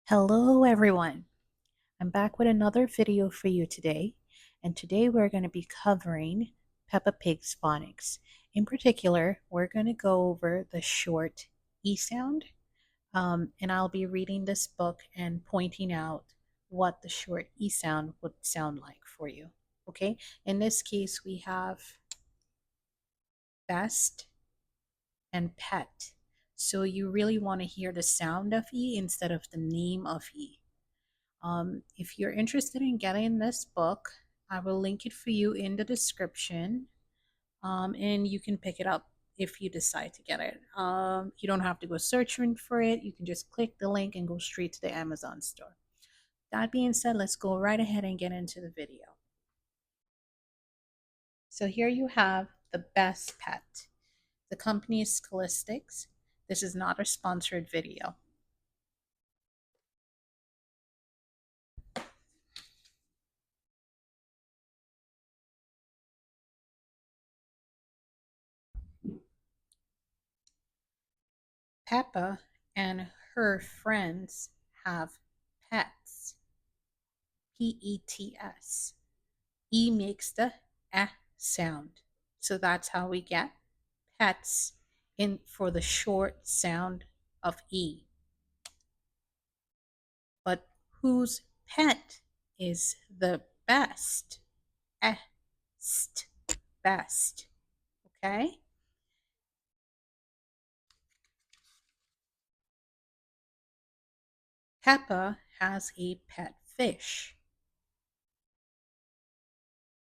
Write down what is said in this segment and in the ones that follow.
Hello everyone. I'm back with another video for you today, and today we're going to be covering Peppa Pig's phonics. In particular, we're going to go over the short E sound, and I'll be reading this book and pointing out what the short E sound would sound like for you. Okay, in this case, we have best and pet. So you really want to hear the sound of E instead of the name of E. If you're interested in getting this book, I will link it for you in the description, and you can pick it up if you decide to get it. You don't have to go searching for it. You can just click the link and go straight to the Amazon store. That being said, let's go right ahead and get into the video. So here you have the best pet. The company is Scholastics. This is not a sponsored video. Peppa and her friends have pets. Pets. E makes the sound. So that's how we get pets in for the short sound of E. But whose pet is the best? Est, best. Okay? Peppa has a pet fish.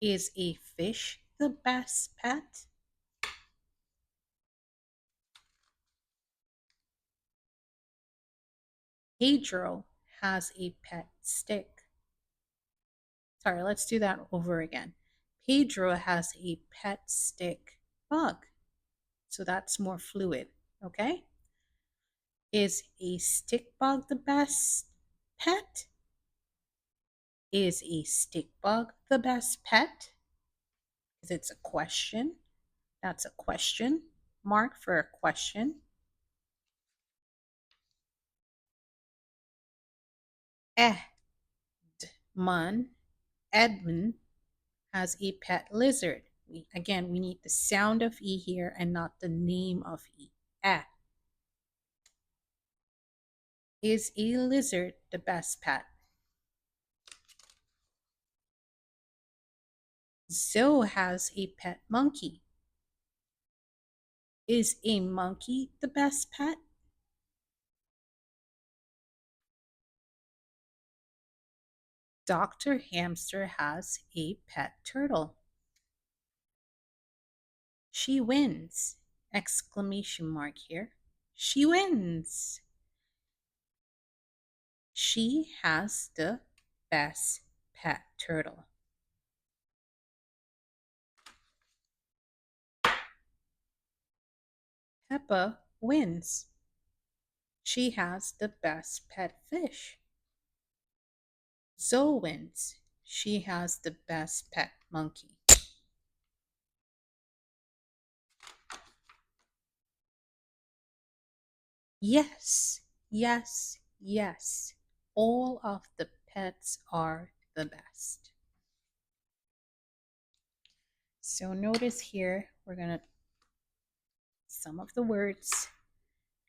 Is a fish the best pet? Pedro has a pet stick. Sorry, let's do that over again. Pedro has a pet stick bug. So that's more fluid, okay? Is a stick bug the best pet? Is a stick bug the best pet? Because it's a question. That's a question mark for a question. Edmund has a pet lizard. Again, we need the sound of E here and not the name of E. Is a lizard the best pet? Zoe has a pet monkey. Is a monkey the best pet? Dr. Hamster has a pet turtle. She wins! Exclamation mark here. She wins! She has the best pet turtle. Peppa wins. She has the best pet fish. Zoe wins. She has the best pet monkey. Yes, yes, yes. All of the pets are the best. So notice here, we're going to, some of the words,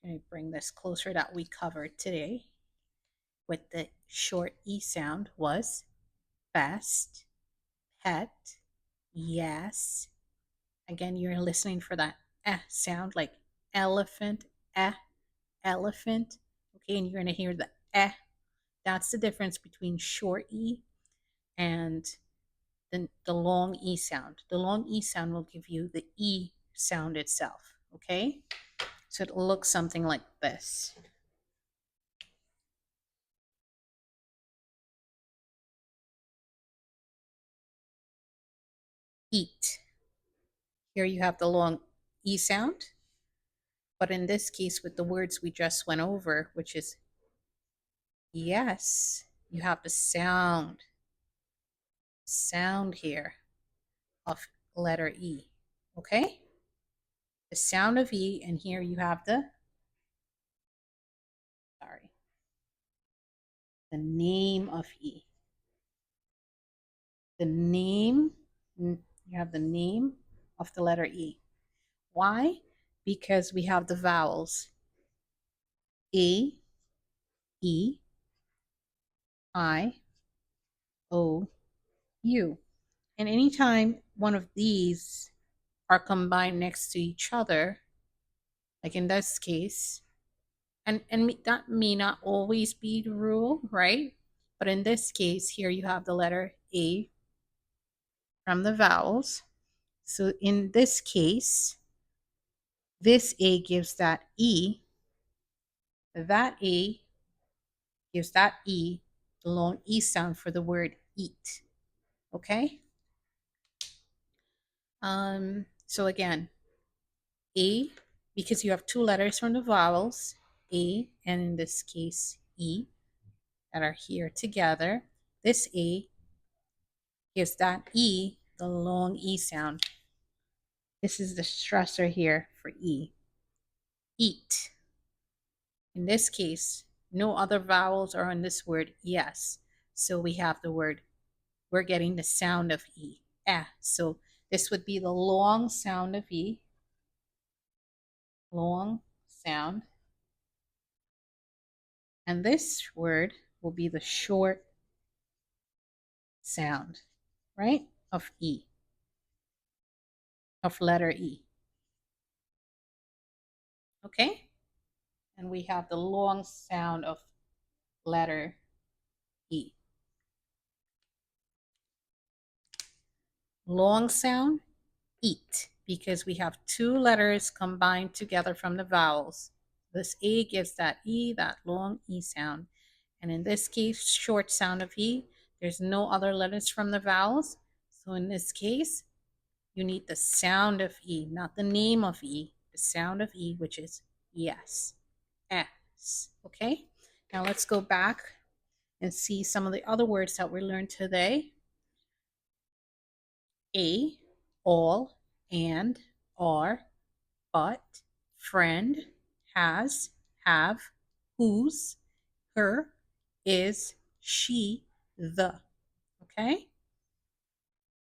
I'm going to bring this closer that we covered today with the short E sound was best, pet, yes. Again, you're listening for that sound like elephant, elephant. Okay, and you're going to hear the That's the difference between short E and the long E sound. The long E sound will give you the E sound itself. Okay, so it looks something like this. Eat. Here you have the long E sound, but in this case, with the words we just went over, which is yes, you have the sound here of letter E. Okay? The sound of E, and here you have the, sorry, the name of E. The name, you have the name of the letter E. Why? Because we have the vowels A, E, I, O, U. And anytime one of these are combined next to each other, like in this case, and that may not always be the rule, right? But in this case, here you have the letter A from the vowels. So in this case, this A gives that E, that A gives that E, the long E sound for the word eat. Okay? So again, A, because you have two letters from the vowels, A, and in this case, E, that are here together. This A gives that E the long E sound. This is the stressor here for E. Eat. In this case, no other vowels are on this word yes. So we have the word, we're getting the sound of E. So this would be the long sound of E. Long sound. And this word will be the short sound, right? Of E, of letter E. Okay? And we have the long sound of letter E. Long sound, eat, because we have two letters combined together from the vowels. This A gives that E, that long E sound. And in this case, short sound of E, there's no other letters from the vowels. So in this case, you need the sound of E, not the name of E, the sound of E, which is yes, S. Okay? Now let's go back and see some of the other words that we learned today. A, all, and, are, but, friend, has, have, whose, her, is, she, the. Okay?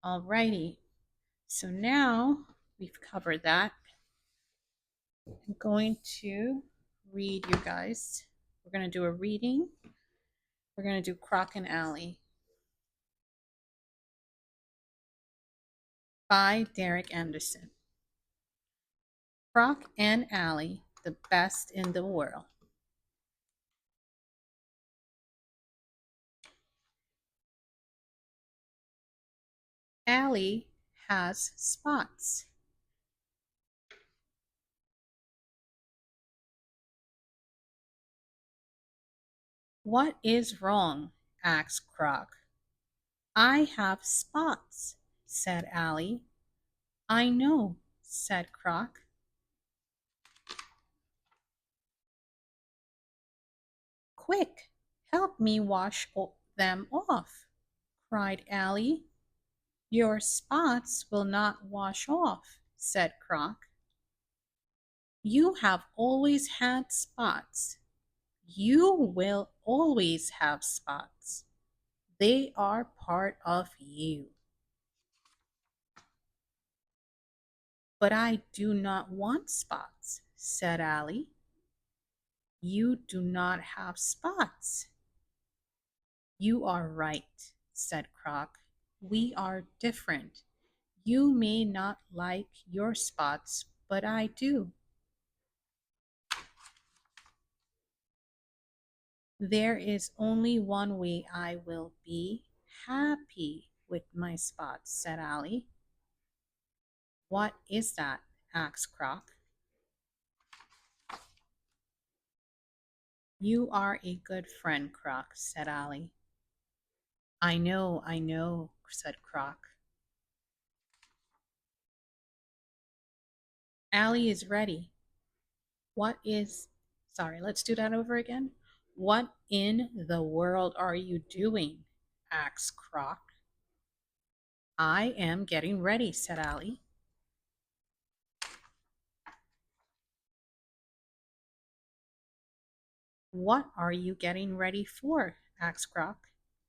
Alrighty. So now we've covered that. I'm going to read you guys. We're going to do a reading. We're going to do Croc and Alley by Derek Anderson. Croc and Alley, the best in the world. Alley has spots. What is wrong? Asked Croc. I have spots, said Alley. I know, said Croc. Quick, help me wash them off, cried Alley. Your spots will not wash off, said Croc. You have always had spots. You will always have spots. They are part of you. But I do not want spots, said Alley. You do not have spots. You are right, said Croc. We are different. You may not like your spots, but I do. There is only one way I will be happy with my spots, said Alley. What is that? Asked Croc. You are a good friend, Croc, said Alley. I know, said Croc. Alley is ready. Let's do that over again. What in the world are you doing? Asked Croc. I am getting ready, said Alley. What are you getting ready for? asked Croc.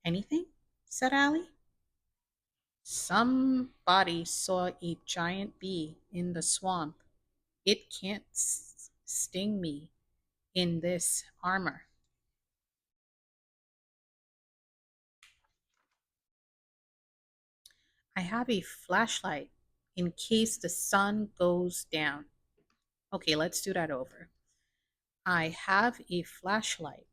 Anything? Said Allie. Somebody saw a giant bee in the swamp. It can't sting me in this armor. I have a flashlight in case the sun goes down. Okay, let's do that over. I have a flashlight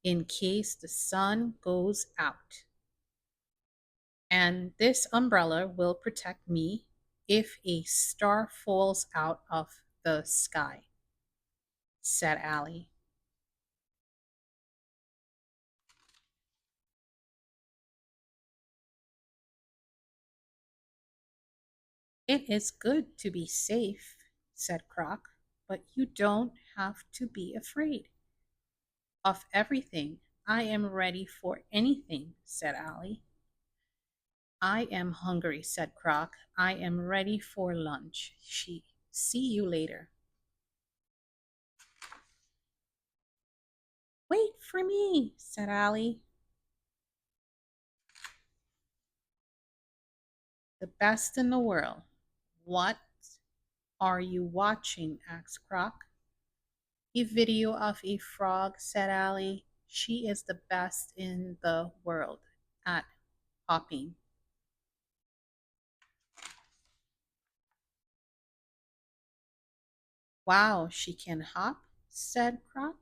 in case the sun goes out. And this umbrella will protect me if a star falls out of the sky, said Allie. It is good to be safe, said Croc, but you don't have to be afraid of everything. I am ready for anything, said Allie. I am hungry, said Croc. I am ready for lunch. See you later. Wait for me, said Allie. The best in the world. What are you watching? Asked Croc. A video of a frog, said Allie. She is the best in the world at hopping. Wow, she can hop, said Croc.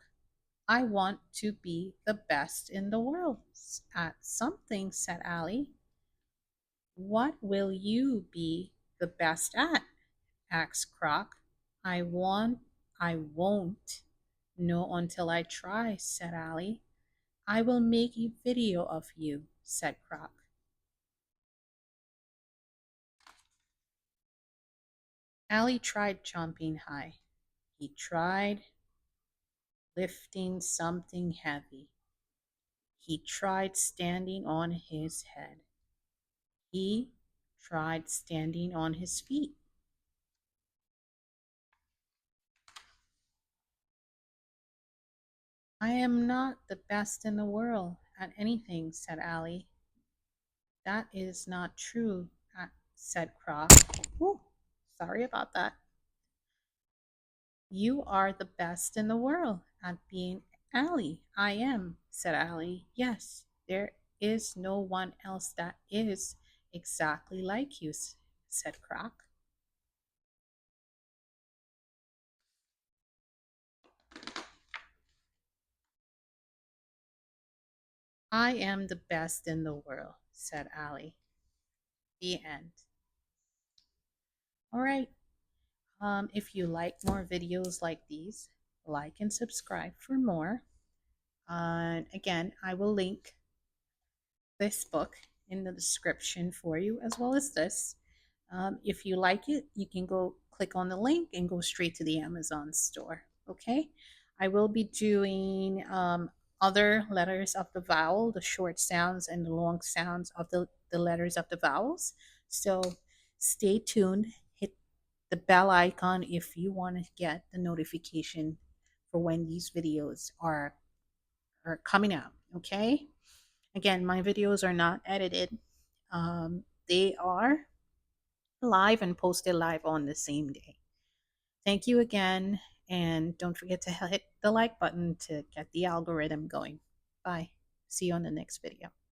I want to be the best in the world at something, said Allie. What will you be the best at? Asked Croc. I want I won't know until I try, said Allie. I will make a video of you, said Croc. Allie tried jumping high. He tried lifting something heavy. He tried standing on his head. He tried standing on his feet. I am not the best in the world at anything, said Allie. That is not true, said Croc. Ooh, sorry about that. You are the best in the world at being Allie. I am, said Allie. Yes, there is no one else that is exactly like you, said Croc. I am the best in the world, said Allie. The end. All right. If you like more videos like these, like and subscribe for more. Again, I will link this book in the description for you, as well as this. If you like it, you can go click on the link and go straight to the Amazon store. Okay. I will be doing other letters of the vowel, the short sounds and the long sounds of the letters of the vowels. So stay tuned. Hit the bell icon if you want to get the notification for when these videos are coming out. Okay. Again, my videos are not edited. They are live and posted live on the same day. Thank you again, and don't forget to hit the like button to get the algorithm going. Bye. See you on the next video.